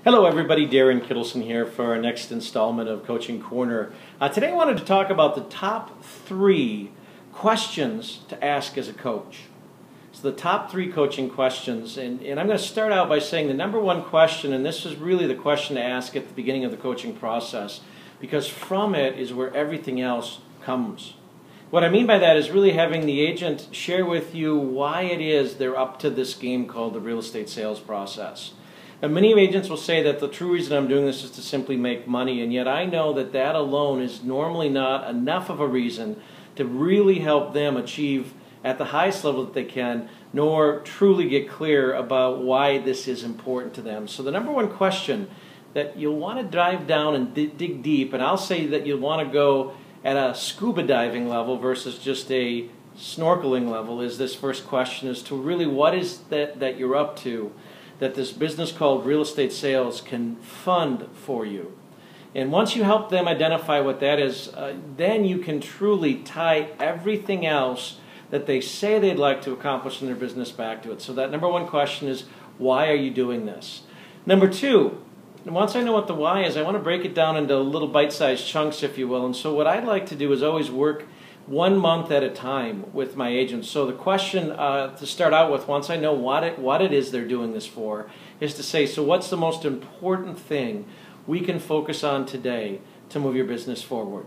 Hello everybody, Darren Kittleson here for our next installment of Coaching Corner. Today I wanted to talk about the top 3 questions to ask as a coach. So the top 3 coaching questions, and I'm going to start out by saying the number 1 question, and this is really the question to ask at the beginning of the coaching process, because from it is where everything else comes. What I mean by that is really having the agent share with you why it is they're up to this game called the real estate sales process. Now, many agents will say that the true reason I'm doing this is to simply make money, and yet I know that that alone is normally not enough of a reason to really help them achieve at the highest level that they can, nor truly get clear about why this is important to them. So the number 1 question that you'll want to dive down and dig deep, and I'll say that you'll want to go at a scuba diving level versus just a snorkeling level, is this first question as to really what is that you're up to that this business called real estate sales can fund for you. And once you help them identify what that is, then you can truly tie everything else that they say they'd like to accomplish in their business back to it. So that number 1 question is, why are you doing this? Number 2, once I know what the why is, I want to break it down into little bite-sized chunks, if you will. And so what I'd like to do is always work 1 month at a time with my agents. So the question to start out with, once I know what it is they're doing this for, is to say, so what's the most important thing we can focus on today to move your business forward?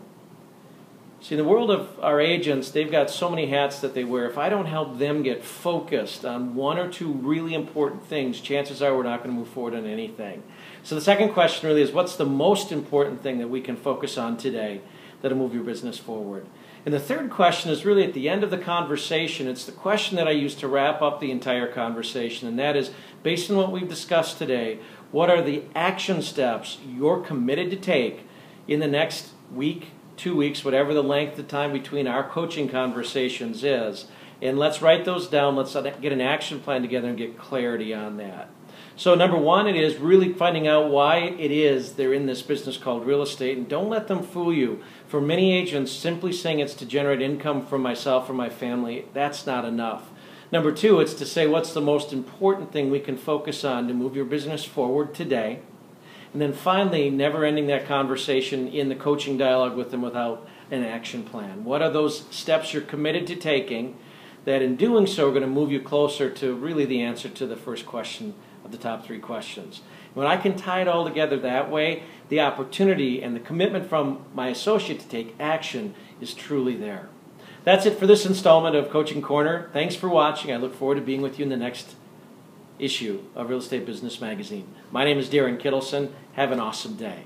See, in the world of our agents, they've got so many hats that they wear. If I don't help them get focused on 1 or 2 really important things, chances are we're not going to move forward on anything. So the second question really is, what's the most important thing that we can focus on today that'll move your business forward? And the third question is really at the end of the conversation. It's the question that I use to wrap up the entire conversation, and that is, based on what we've discussed today, what are the action steps you're committed to take in the next week, 2 weeks, whatever the length of time between our coaching conversations is. And let's write those down. Let's get an action plan together and get clarity on that. So number 1, it is really finding out why it is they're in this business called real estate, and don't let them fool you. For many agents, simply saying it's to generate income for myself or my family, that's not enough. Number 2, it's to say what's the most important thing we can focus on to move your business forward today. And then finally, never ending that conversation in the coaching dialogue with them without an action plan. What are those steps you're committed to taking that in doing so are going to move you closer to really the answer to the first question of the top 3 questions? When I can tie it all together that way, the opportunity and the commitment from my associate to take action is truly there. That's it for this installment of Coaching Corner. Thanks for watching. I look forward to being with you in the next issue of Real Estate Business Magazine. My name is Darren Kittleson. Have an awesome day.